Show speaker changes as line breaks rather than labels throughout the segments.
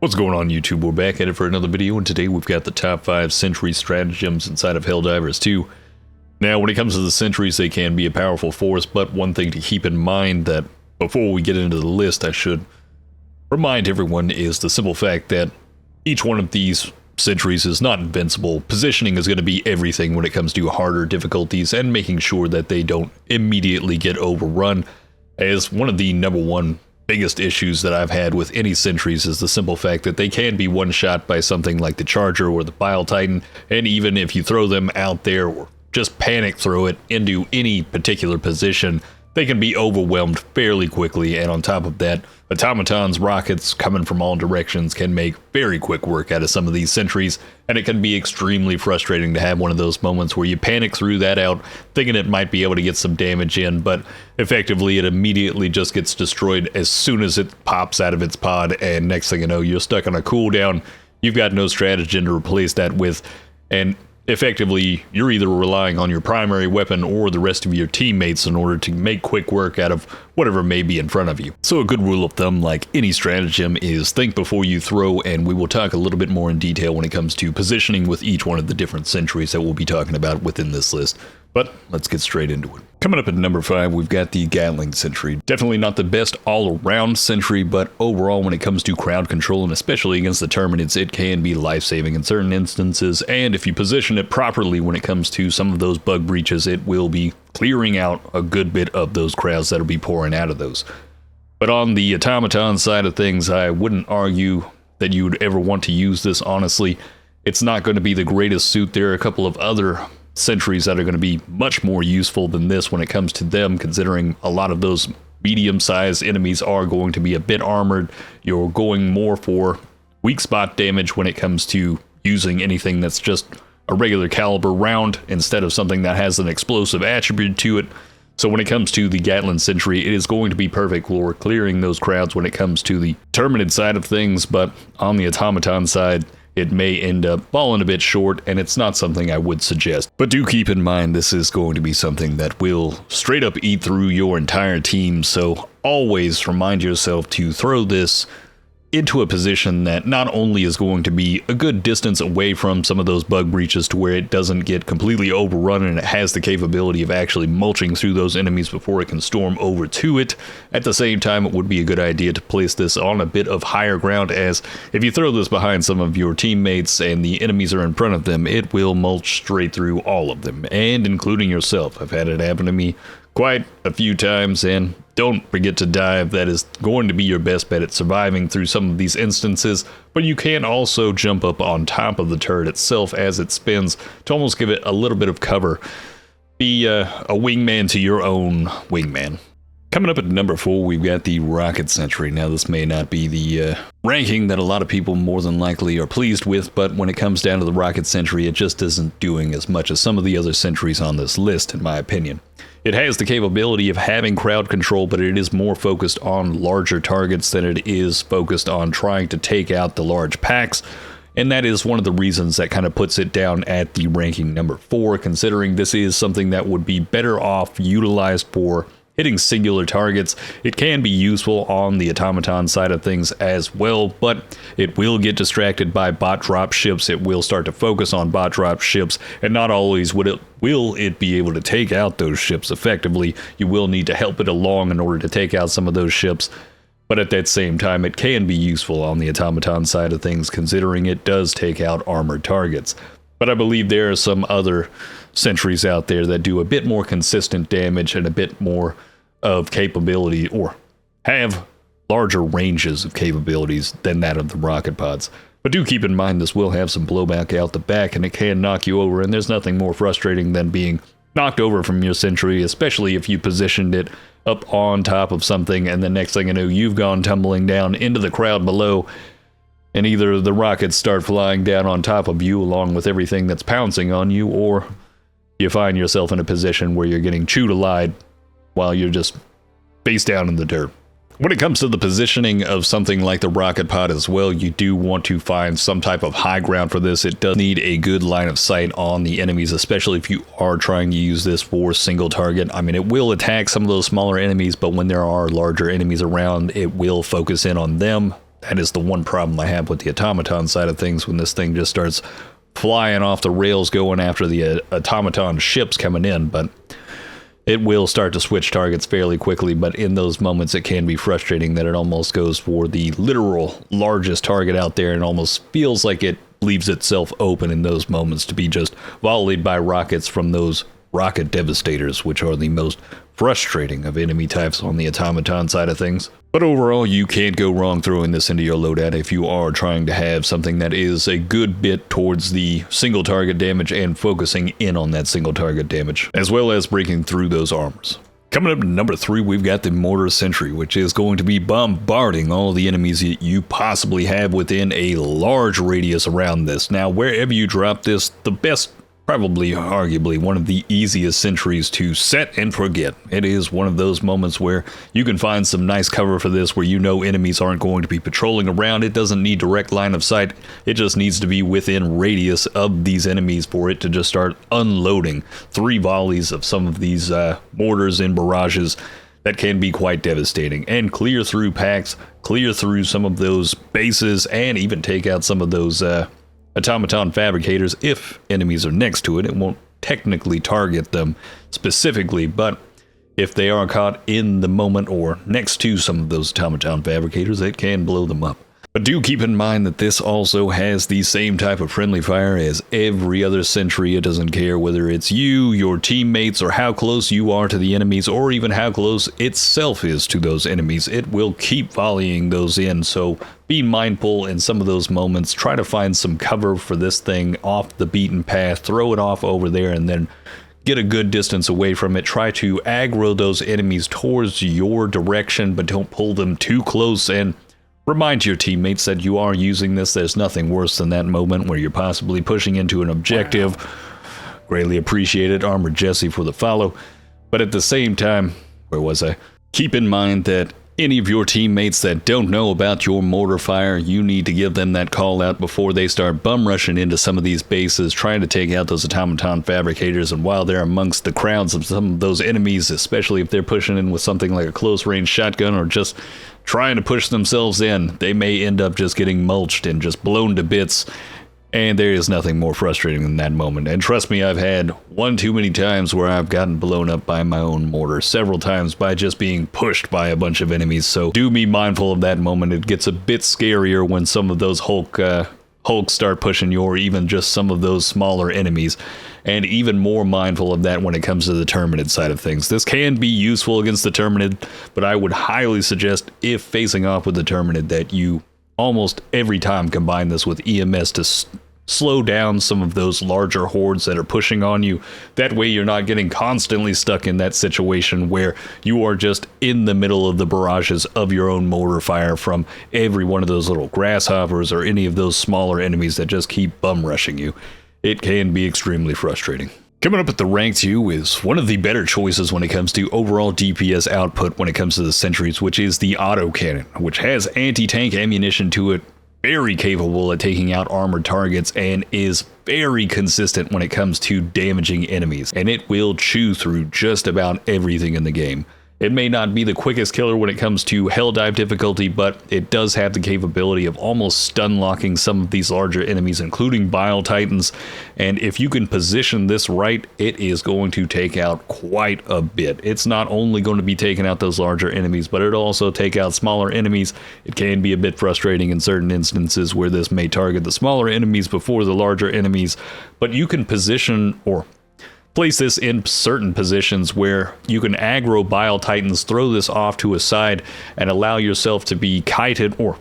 What's going on, YouTube? We're back at it for another video, and today we've got the top 5 Sentry stratagems inside of Helldivers 2. Now, when it comes to the Sentries, they can be a powerful force, but one thing to keep in mind that before we get into the list, I should remind everyone is the simple fact that each one of these Sentries is not invincible. Positioning is going to be everything when it comes to harder difficulties, and making sure that they don't immediately get overrun, as one of the #1 biggest issues that I've had with any Sentries is the simple fact that they can be one-shot by something like the Charger or the Bile Titan, and even if you throw them out there or just panic throw it into any particular position, they can be overwhelmed fairly quickly. And on top of that, automatons, rockets coming from all directions can make very quick work out of some of these Sentries, and it can be extremely frustrating to have one of those moments where you panic through that out thinking it might be able to get some damage in, but effectively it immediately just gets destroyed as soon as it pops out of its pod, and next thing you know, you're stuck on a cooldown. You've got no stratagem to replace that with, and effectively, you're either relying on your primary weapon or the rest of your teammates in order to make quick work out of whatever may be in front of you. So a good rule of thumb, like any stratagem, is think before you throw, and we will talk a little bit more in detail when it comes to positioning with each one of the different Sentries that we'll be talking about within this list. But let's get straight into it. Coming up at number 5, we've got the Gatling Sentry. Definitely not the best all-around Sentry, but overall when it comes to crowd control, and especially against the Terminids, it can be life-saving in certain instances, and if you position it properly when it comes to some of those bug breaches, it will be clearing out a good bit of those crowds that'll be pouring out of those. But on the automaton side of things, I wouldn't argue that you would ever want to use this, honestly. It's not going to be the greatest suit. There are a couple of other Sentries that are going to be much more useful than this when it comes to them, considering a lot of those medium-sized enemies are going to be a bit armored. You're going more for weak spot damage when it comes to using anything that's just a regular caliber round instead of something that has an explosive attribute to it. So when it comes to the Gatling Sentry, it is going to be perfect for clearing those crowds when it comes to the Terminid side of things, but on the automaton side, it may end up falling a bit short, and it's not something I would suggest. But do keep in mind, this is going to be something that will straight up eat through your entire team, so always remind yourself to throw this into a position that not only is going to be a good distance away from some of those bug breaches to where it doesn't get completely overrun, and it has the capability of actually mulching through those enemies before it can storm over to it. At the same time, it would be a good idea to place this on a bit of higher ground, as if you throw this behind some of your teammates and the enemies are in front of them, it will mulch straight through all of them, and including yourself. I've had it happen to me quite a few times, and don't forget to dive. That is going to be your best bet at surviving through some of these instances, but you can also jump up on top of the turret itself as it spins to almost give it a little bit of cover. Be a wingman to your own wingman. Coming up at number 4, we've got the Rocket Sentry. Now, this may not be the ranking that a lot of people more than likely are pleased with, but when it comes down to the Rocket Sentry, it just isn't doing as much as some of the other Sentries on this list, in my opinion. It has the capability of having crowd control, but it is more focused on larger targets than it is focused on trying to take out the large packs. And that is one of the reasons that kind of puts it down at the ranking number 4, considering this is something that would be better off utilized for hitting singular targets. It can be useful on the automaton side of things as well, but it will get distracted by bot drop ships. It will start to focus on bot drop ships, and not always will it be able to take out those ships effectively. You will need to help it along in order to take out some of those ships, but at that same time, it can be useful on the automaton side of things, considering it does take out armored targets. But I believe there are some other Sentries out there that do a bit more consistent damage and a bit more of capability, or have larger ranges of capabilities than that of the rocket pods. But do keep in mind, this will have some blowback out the back, and it can knock you over, and there's nothing more frustrating than being knocked over from your Sentry, especially if you positioned it up on top of something, and the next thing you know, you've gone tumbling down into the crowd below, and either the rockets start flying down on top of you along with everything that's pouncing on you, or you find yourself in a position where you're getting chewed alive while you're just face down in the dirt. When it comes to the positioning of something like the rocket pod as well, you do want to find some type of high ground for this. It does need a good line of sight on the enemies, especially if you are trying to use this for single target. I mean, it will attack some of those smaller enemies, but when there are larger enemies around, it will focus in on them that is the one problem I have with the automaton side of things, when this thing just starts flying off the rails going after the automaton ships coming in. But it will start to switch targets fairly quickly, but in those moments it can be frustrating that it almost goes for the literal largest target out there and almost feels like it leaves itself open in those moments to be just volleyed by rockets from those rocket devastators, which are the most frustrating of enemy types on the automaton side of things. But overall, you can't go wrong throwing this into your loadout if you are trying to have something that is a good bit towards the single target damage and focusing in on that single target damage, as well as breaking through those armors. Coming up to number 3, we've got the Mortar Sentry, which is going to be bombarding all the enemies that you possibly have within a large radius around this. Now, wherever you drop this, the best, probably arguably one of the easiest sentries to set and forget. It is one of those moments where you can find some nice cover for this, where you know enemies aren't going to be patrolling around. It doesn't need direct line of sight. It just needs to be within radius of these enemies for it to just start unloading 3 volleys of some of these mortars and barrages that can be quite devastating, and clear through packs, clear through some of those bases, and even take out some of those automaton fabricators if enemies are next to it. It won't technically target them specifically, but if they are caught in the moment or next to some of those automaton fabricators, it can blow them up. But do keep in mind that this also has the same type of friendly fire as every other sentry. It doesn't care whether it's you, your teammates, or how close you are to the enemies, or even how close itself is to those enemies. It will keep volleying those in, so be mindful in some of those moments. Try to find some cover for this thing off the beaten path, throw it off over there, and then get a good distance away from it. Try to aggro those enemies towards your direction, but don't pull them too close, and remind your teammates that you are using this. There's nothing worse than that moment where you're possibly pushing into an objective. Greatly appreciated, Armored Jesse, for the follow. But at the same time, where was I? Keep in mind that any of your teammates that don't know about your mortar fire, you need to give them that call out before they start bum rushing into some of these bases, trying to take out those automaton fabricators. And while they're amongst the crowds of some of those enemies, especially if they're pushing in with something like a close range shotgun or just trying to push themselves in, they may end up just getting mulched and just blown to bits. And there is nothing more frustrating than that moment. And trust me, I've had one too many times where I've gotten blown up by my own mortar, several times by just being pushed by a bunch of enemies. So do be mindful of that moment. It gets a bit scarier when some of those Hulks start pushing you, or even just some of those smaller enemies. And even more mindful of that when it comes to the Terminid side of things. This can be useful against the Terminid, but I would highly suggest, if facing off with the Terminid, that you almost every time combine this with EMS to slow down some of those larger hordes that are pushing on you. That way you're not getting constantly stuck in that situation where you are just in the middle of the barrages of your own mortar fire from every one of those little grasshoppers or any of those smaller enemies that just keep bum rushing you. It can be extremely frustrating. Coming up at the rank 2 is one of the better choices when it comes to overall DPS output when it comes to the sentries, which is the autocannon, which has anti-tank ammunition to it, very capable at taking out armored targets, and is very consistent when it comes to damaging enemies, and it will chew through just about everything in the game. It may not be the quickest killer when it comes to Helldive difficulty, but it does have the capability of almost stun locking some of these larger enemies, including Bile Titans, and if you can position this right, it is going to take out quite a bit. It's not only going to be taking out those larger enemies, but it'll also take out smaller enemies. It can be a bit frustrating in certain instances where this may target the smaller enemies before the larger enemies, but you can position or place this in certain positions where you can aggro Bile Titans, throw this off to a side, and allow yourself to be kited, or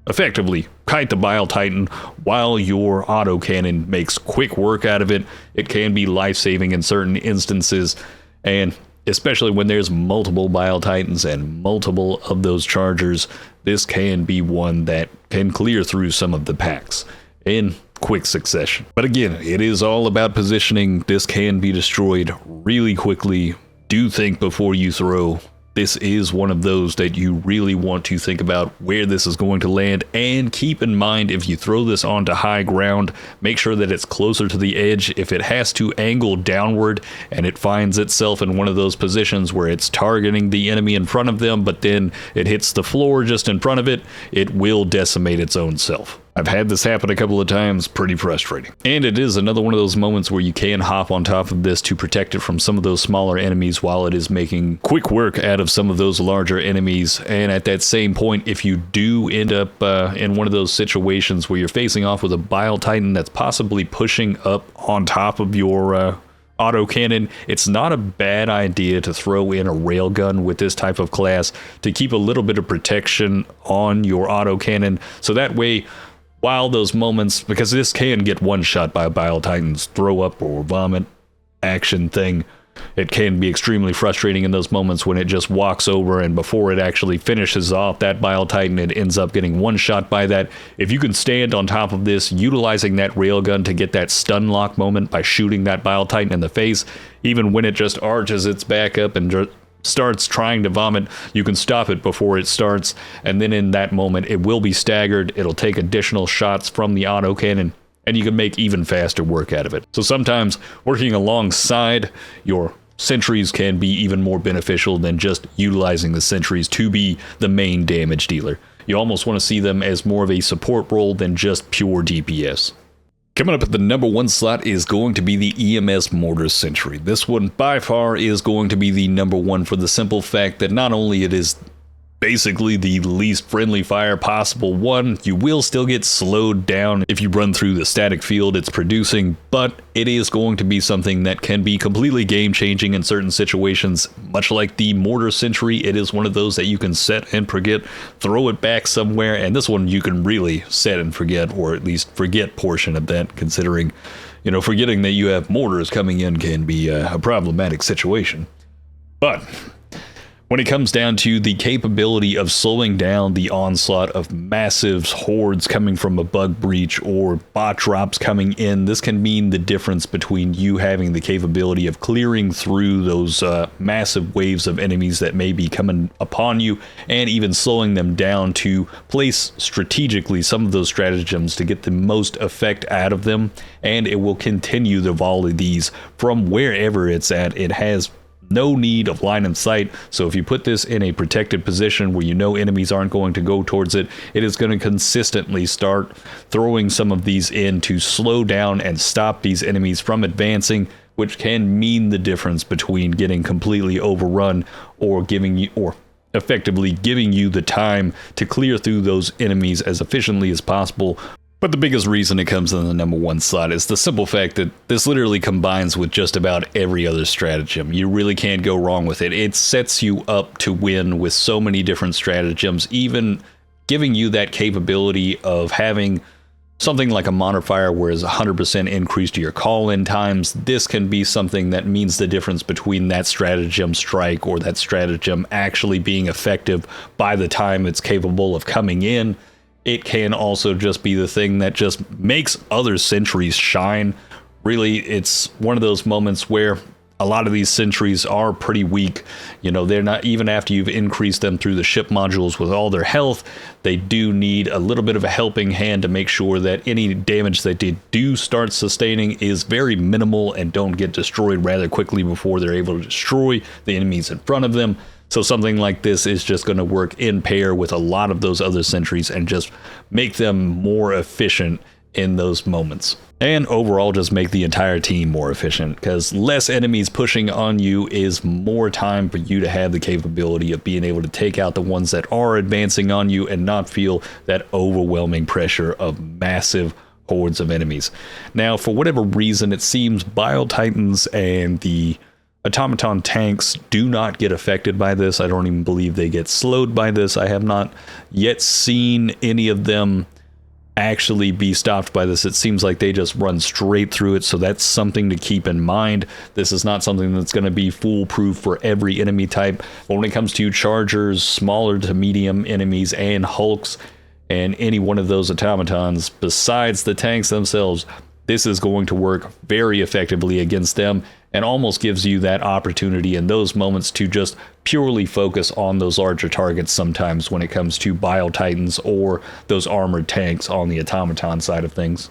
effectively kite the Bile Titan while your autocannon makes quick work out of it. It can be life-saving in certain instances, and especially when there's multiple Bile Titans and multiple of those chargers, this can be one that can clear through some of the packs in quick succession. But again, it is all about positioning. This can be destroyed really quickly. Do think before you throw this is one of those that you really want to think about where this is going to land, and keep in mind, if you throw this onto high ground, make sure that it's closer to the edge. If it has to angle downward and it finds itself in one of those positions where it's targeting the enemy in front of them, but then it hits the floor just in front of it, it will decimate its own self. I've had this happen a couple of times, pretty frustrating. And it is another one of those moments where you can hop on top of this to protect it from some of those smaller enemies while it is making quick work out of some of those larger enemies. And at that same point, if you do end up in one of those situations where you're facing off with a Bile Titan that's possibly pushing up on top of your autocannon, it's not a bad idea to throw in a railgun with this type of class to keep a little bit of protection on your autocannon, so that way, while those moments, because this can get one shot by a Bile Titan's throw up or vomit action thing, it can be extremely frustrating in those moments when it just walks over, and before it actually finishes off that Bile Titan, it ends up getting one shot by that. If you can stand on top of this, utilizing that railgun to get that stun lock moment by shooting that Bile Titan in the face, even when it just arches its back up and starts trying to vomit, you can stop it before it starts, and then in that moment it will be staggered. It'll take additional shots from the autocannon, and you can make even faster work out of it. So sometimes working alongside your sentries can be even more beneficial than just utilizing the sentries to be the main damage dealer. You almost want to see them as more of a support role than just pure DPS. Coming up at the number 1 slot is going to be the EMS Mortar Sentry. This one by far is going to be the number 1 for the simple fact that not only it is basically the least friendly fire possible one, you will still get slowed down if you run through the static field it's producing, but it is going to be something that can be completely game-changing in certain situations. Much like the Mortar Sentry, it is one of those that you can set and forget, throw it back somewhere, and this one you can really set and forget, or at least forget portion of that, considering, you know, forgetting that you have mortars coming in can be a problematic situation. But when it comes down to the capability of slowing down the onslaught of massive hordes coming from a bug breach or bot drops coming in, this can mean the difference between you having the capability of clearing through those massive waves of enemies that may be coming upon you, and even slowing them down to place strategically some of those stratagems to get the most effect out of them, and it will continue to volley these from wherever it's at. It has no need of line of sight, so if you put this in a protected position where you know enemies aren't going to go towards it, it is going to consistently start throwing some of these in to slow down and stop these enemies from advancing, which can mean the difference between getting completely overrun or effectively giving you the time to clear through those enemies as efficiently as possible. But the biggest reason it comes in the number 1 slot is the simple fact that this literally combines with just about every other stratagem. You really can't go wrong with it. It sets you up to win with so many different stratagems, even giving you that capability of having something like a modifier where it's 100% increase to your call-in times. This can be something that means the difference between that stratagem strike or that stratagem actually being effective by the time it's capable of coming in. It can also just be the thing that just makes other sentries shine. Really, it's one of those moments where a lot of these sentries are pretty weak. You know, they're not, even after you've increased them through the ship modules with all their health, they do need a little bit of a helping hand to make sure that any damage that they do start sustaining is very minimal and don't get destroyed rather quickly before they're able to destroy the enemies in front of them. So something like this is just going to work in pair with a lot of those other sentries and just make them more efficient in those moments. And overall just make the entire team more efficient, because less enemies pushing on you is more time for you to have the capability of being able to take out the ones that are advancing on you and not feel that overwhelming pressure of massive hordes of enemies. Now, for whatever reason, it seems Bile Titans and the automaton tanks do not get affected by this. I don't even believe they get slowed by this. I have not yet seen any of them actually be stopped by this. It seems like they just run straight through it, so that's something to keep in mind. This is not something that's going to be foolproof for every enemy type, but when it comes to chargers, smaller to medium enemies, and hulks, and any one of those automatons besides the tanks themselves, this is going to work very effectively against them, and almost gives you that opportunity in those moments to just purely focus on those larger targets sometimes when it comes to Bile Titans or those armored tanks on the automaton side of things.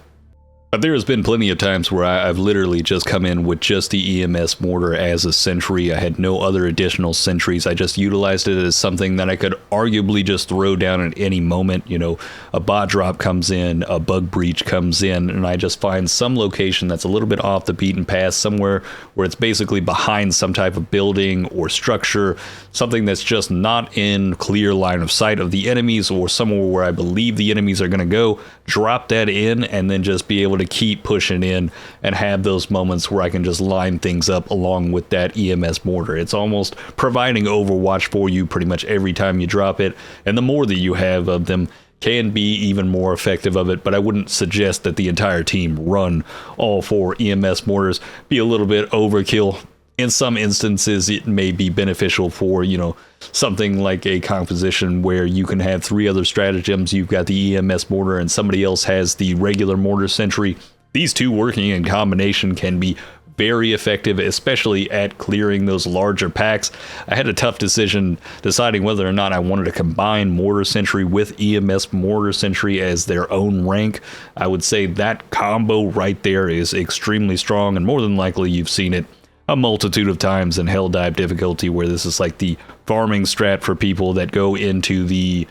But there has been plenty of times where I've literally just come in with just the EMS mortar as a sentry. I had no other additional sentries. I just utilized it as something that I could arguably just throw down at any moment. You know, a bot drop comes in, a bug breach comes in, and I just find some location that's a little bit off the beaten path, somewhere where it's basically behind some type of building or structure, something that's just not in clear line of sight of the enemies, or somewhere where I believe the enemies are going to go, drop that in, and then just be able to keep pushing in and have those moments where I can just line things up along with that EMS mortar. It's almost providing Overwatch for you pretty much every time you drop it, and the more that you have of them can be even more effective of it. But I wouldn't suggest that the entire team run all 4 EMS mortars. Be a little bit overkill. In some instances, it may be beneficial for, you know, something like a composition where you can have 3 other stratagems. You've got the EMS mortar and somebody else has the regular mortar sentry. These 2 working in combination can be very effective, especially at clearing those larger packs. I had a tough decision deciding whether or not I wanted to combine mortar sentry with EMS mortar sentry as their own rank. I would say that combo right there is extremely strong, and more than likely you've seen it a multitude of times in Helldive difficulty, where this is like the farming strat for people that go into the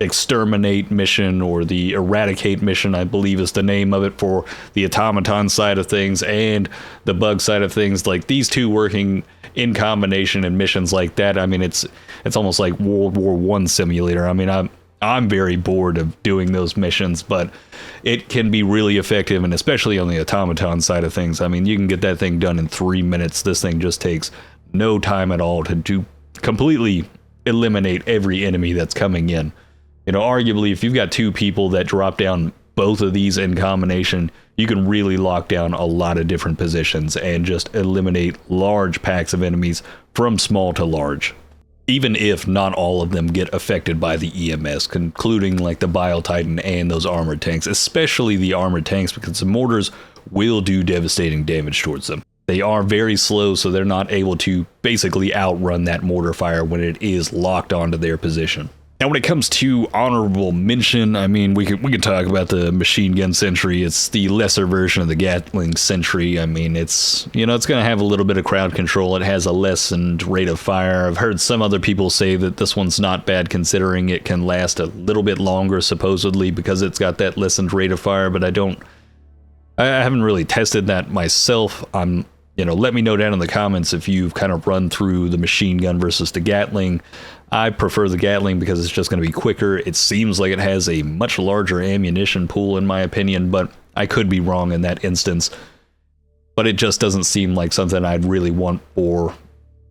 exterminate mission or the eradicate mission, I believe is the name of it, for the automaton side of things and the bug side of things. Like, these 2 working in combination in missions like that, I mean, it's almost like World War I simulator. I mean, I'm very bored of doing those missions, but it can be really effective, and especially on the automaton side of things. I mean, you can get that thing done in 3 minutes. This thing just takes no time at all to completely eliminate every enemy that's coming in. You know, arguably, if you've got 2 people that drop down both of these in combination, you can really lock down a lot of different positions and just eliminate large packs of enemies from small to large. Even if not all of them get affected by the EMS, including like the Bile Titan and those armored tanks, especially the armored tanks, because the mortars will do devastating damage towards them. They are very slow, so they're not able to basically outrun that mortar fire when it is locked onto their position. Now, when it comes to honorable mention, I mean, we could talk about the machine gun sentry. It's the lesser version of the Gatling sentry. I mean, it's, you know, it's going to have a little bit of crowd control. It has a lessened rate of fire. I've heard some other people say that this one's not bad, considering it can last a little bit longer, supposedly, because it's got that lessened rate of fire, but I haven't really tested that myself. You know, let me know down in the comments if you've kind of run through the machine gun versus the Gatling. I prefer the Gatling because it's just going to be quicker. It seems like it has a much larger ammunition pool, in my opinion, but I could be wrong in that instance. But it just doesn't seem like something I'd really want for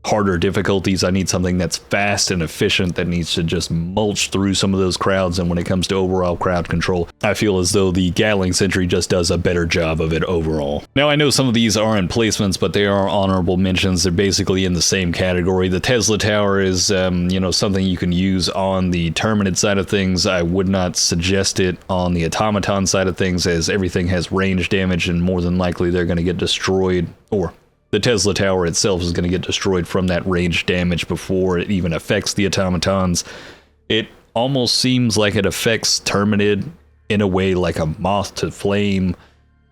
harder difficulties. I need something that's fast and efficient, that needs to just mulch through some of those crowds, and when it comes to overall crowd control, I feel as though the Gatling Sentry just does a better job of it overall. Now, I know some of these are in placements, but they are honorable mentions. They're basically in the same category. The Tesla Tower is, you know, something you can use on the Terminid side of things. I would not suggest it on the Automaton side of things, as everything has range damage, and more than likely they're going to get destroyed, or the Tesla Tower itself is going to get destroyed from that range damage before it even affects the automatons. It almost seems like it affects Terminid in a way like a moth to flame.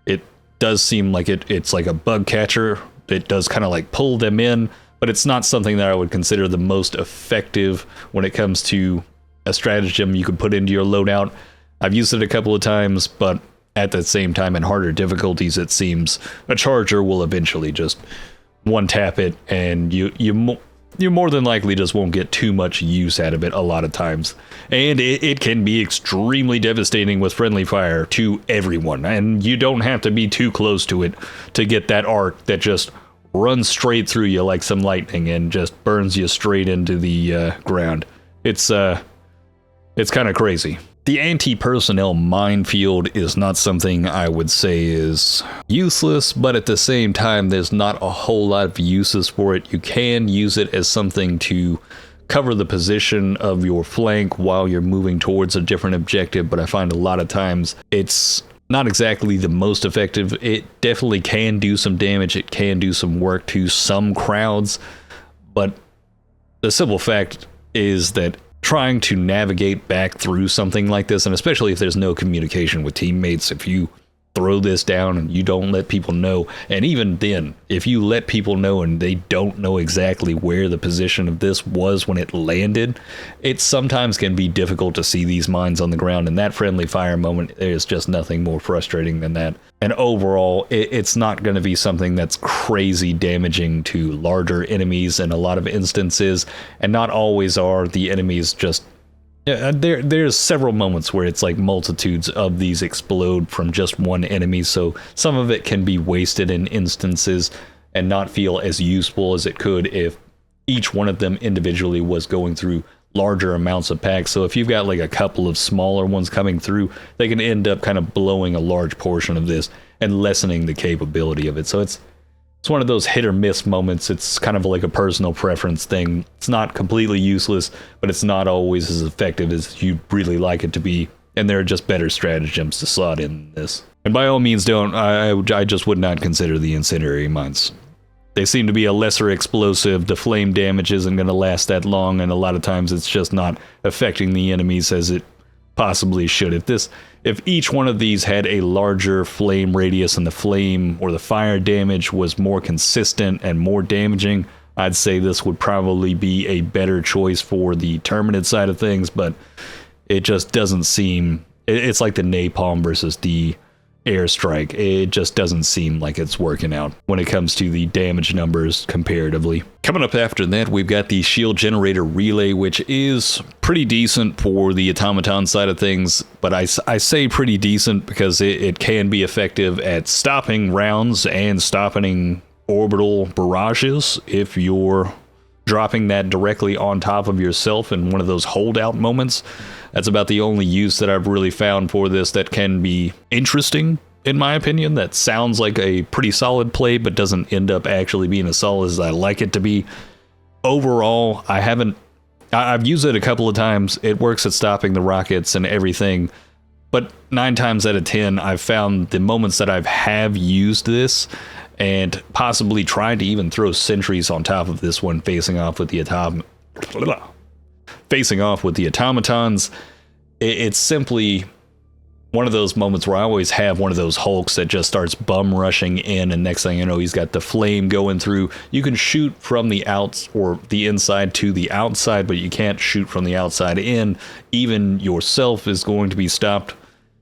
It does seem like it's like a bug catcher. It does kind of like pull them in, but it's not something that I would consider the most effective when it comes to a stratagem you could put into your loadout. I've used it a couple of times, but at the same time, in harder difficulties, it seems a charger will eventually just one tap it, and you more than likely just won't get too much use out of it a lot of times. And it can be extremely devastating with friendly fire to everyone, and you don't have to be too close to it to get that arc that just runs straight through you like some lightning and just burns you straight into the ground. It's kind of crazy. The anti-personnel minefield is not something I would say is useless, but at the same time, there's not a whole lot of uses for it. You can use it as something to cover the position of your flank while you're moving towards a different objective, but I find a lot of times it's not exactly the most effective. It definitely can do some damage. It can do some work to some crowds. But the simple fact is that trying to navigate back through something like this, and especially if there's no communication with teammates, if you throw this down and you don't let people know, and even then, if you let people know and they don't know exactly where the position of this was when it landed, it sometimes can be difficult to see these mines on the ground, and that friendly fire moment is just nothing more frustrating than that. And overall, it's not going to be something that's crazy damaging to larger enemies in a lot of instances, and not always are the enemies just... Yeah, there's several moments where it's like multitudes of these explode from just one enemy, so some of it can be wasted in instances and not feel as useful as it could if each one of them individually was going through larger amounts of packs. So if you've got like a couple of smaller ones coming through, they can end up kind of blowing a large portion of this and lessening the capability of it. So it's one of those hit or miss moments. It's kind of like a personal preference thing. It's not completely useless, but it's not always as effective as you'd really like it to be. And there are just better stratagems to slot in this. And by all means, I just would not consider the incendiary mines. They seem to be a lesser explosive. The flame damage isn't going to last that long, and a lot of times it's just not affecting the enemies as it possibly should. If each one of these had a larger flame radius and the flame or the fire damage was more consistent and more damaging, I'd say this would probably be a better choice for the Terminid side of things, but it just doesn't seem... It's like the napalm versus the airstrike. It just doesn't seem like it's working out when it comes to the damage numbers comparatively. Coming up after that, we've got the shield generator relay, which is pretty decent for the automaton side of things, but I say pretty decent because it can be effective at stopping rounds and stopping orbital barrages if you're dropping that directly on top of yourself in one of those holdout moments. That's about the only use that I've really found for this that can be interesting, in my opinion. That sounds like a pretty solid play, but doesn't end up actually being as solid as I like it to be. Overall, I've used it a couple of times. It works at stopping the rockets and everything, but 9 times out of 10, I've found the moments that I have used this and possibly tried to even throw sentries on top of this one facing off with the automatons, it's simply one of those moments where I always have one of those hulks that just starts bum rushing in, and next thing you know, he's got the flame going through. You can shoot from the outs or the inside to the outside, but you can't shoot from the outside in. Even yourself is going to be stopped.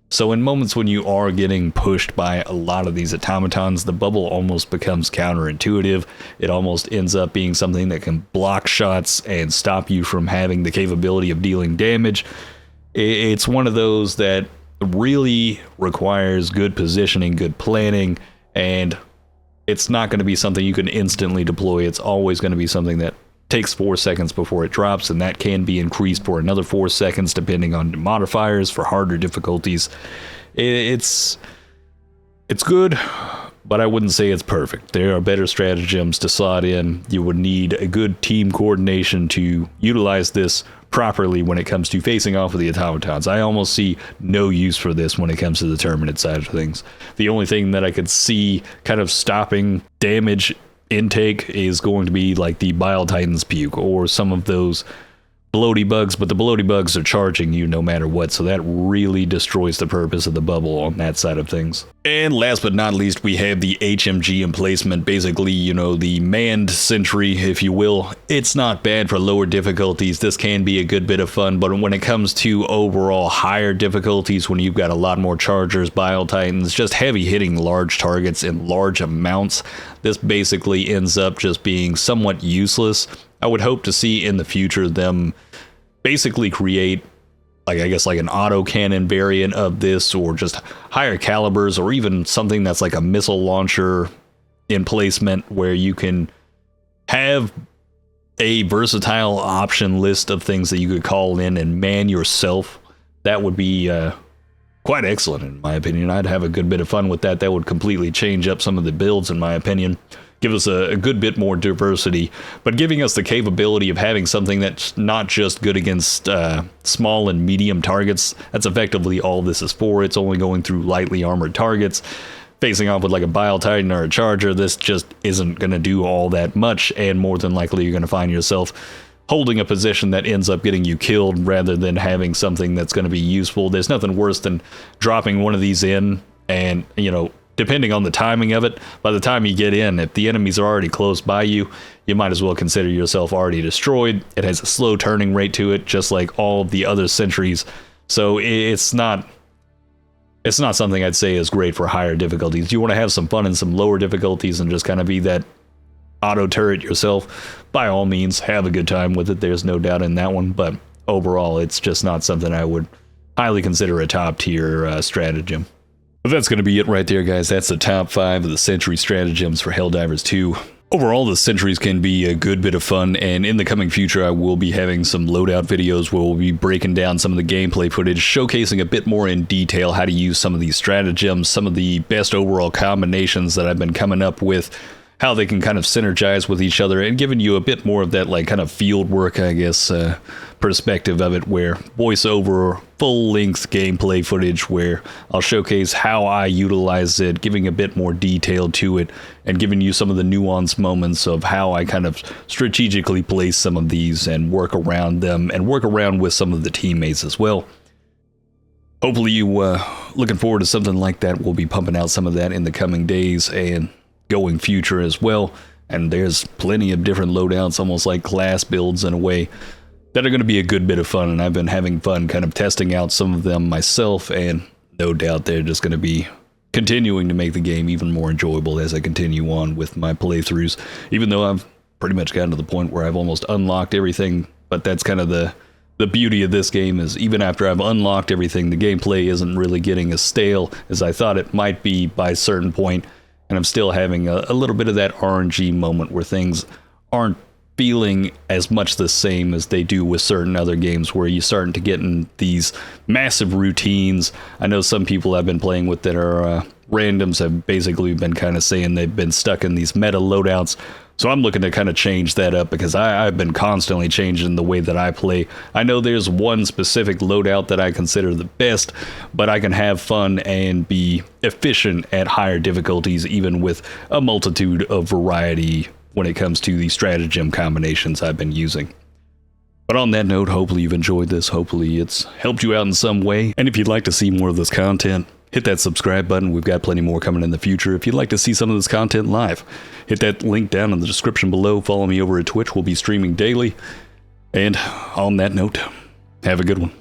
So in moments when you are getting pushed by a lot of these automatons, the bubble almost becomes counterintuitive. It almost ends up being something that can block shots and stop you from having the capability of dealing damage. It's one of those that really requires good positioning, good planning, and it's not going to be something you can instantly deploy. It's always going to be something that takes 4 seconds before it drops, and that can be increased for another 4 seconds depending on the modifiers for harder difficulties. It's good, but I wouldn't say it's perfect. There are better stratagems to slot in. You would need a good team coordination to utilize this properly when it comes to facing off with the automatons. I almost see no use for this when it comes to the Terminid side of things. The only thing that I could see kind of stopping damage intake is going to be like the Bile Titan's Puke or some of those bloaty bugs, but the bloaty bugs are charging you no matter what, so that really destroys the purpose of the bubble on that side of things. And last but not least, we have the HMG emplacement, basically, you know, the manned sentry, if you will. It's not bad for lower difficulties. This can be a good bit of fun, but when it comes to overall higher difficulties, when you've got a lot more chargers, Bile Titans, just heavy hitting large targets in large amounts, this basically ends up just being somewhat useless. I would hope to see in the future them basically create, like, I guess like an autocannon variant of this, or just higher calibers, or even something that's like a missile launcher emplacement where you can have a versatile option list of things that you could call in and man yourself. That would be quite excellent in my opinion. I'd have a good bit of fun with that. That would completely change up some of the builds in my opinion. give us a good bit more diversity, but giving us the capability of having something that's not just good against small and medium targets. That's effectively all this is for. It's only going through lightly armored targets. Facing off with like a Bile Titan or a Charger, this just isn't going to do all that much, and more than likely you're going to find yourself holding a position that ends up getting you killed rather than having something that's going to be useful. There's nothing worse than dropping one of these in, and, you know, depending on the timing of it, by the time you get in, if the enemies are already close by you, you might as well consider yourself already destroyed. It has a slow turning rate to it, just like all of the other sentries. So it's not something I'd say is great for higher difficulties. You want to have some fun in some lower difficulties and just kind of be that auto turret yourself. By all means, have a good time with it. There's no doubt in that one. But overall, it's just not something I would highly consider a top tier stratagem. But that's going to be it right there, guys. That's the top 5 of the Sentry stratagems for Helldivers 2. Overall, the Sentries can be a good bit of fun, and in the coming future, I will be having some loadout videos where we'll be breaking down some of the gameplay footage, showcasing a bit more in detail how to use some of these stratagems, some of the best overall combinations that I've been coming up with, how they can kind of synergize with each other, and giving you a bit more of that like kind of field work, I guess, perspective of it, where voiceover, full-length gameplay footage where I'll showcase how I utilize it, giving a bit more detail to it, and giving you some of the nuanced moments of how I kind of strategically place some of these and work around them, and work around with some of the teammates as well. Hopefully you looking forward to something like that. We'll be pumping out some of that in the coming days and going future as well, and there's plenty of different loadouts, almost like class builds in a way, that are going to be a good bit of fun, and I've been having fun kind of testing out some of them myself, and no doubt they're just going to be continuing to make the game even more enjoyable as I continue on with my playthroughs, even though I've pretty much gotten to the point where I've almost unlocked everything. But that's kind of the beauty of this game, is even after I've unlocked everything, the gameplay isn't really getting as stale as I thought it might be by a certain point. And I'm still having a little bit of that RNG moment where things aren't feeling as much the same as they do with certain other games, where you're starting to get in these massive routines. I know some people I've been playing with that are randoms have basically been kind of saying they've been stuck in these meta loadouts. So I'm looking to kind of change that up, because I've been constantly changing the way that I play. I know there's one specific loadout that I consider the best, but I can have fun and be efficient at higher difficulties, even with a multitude of variety when it comes to the stratagem combinations I've been using. But on that note, hopefully you've enjoyed this. Hopefully it's helped you out in some way. And if you'd like to see more of this content, hit that subscribe button. We've got plenty more coming in the future. If you'd like to see some of this content live, hit that link down in the description below. Follow me over at Twitch. We'll be streaming daily. And on that note, have a good one.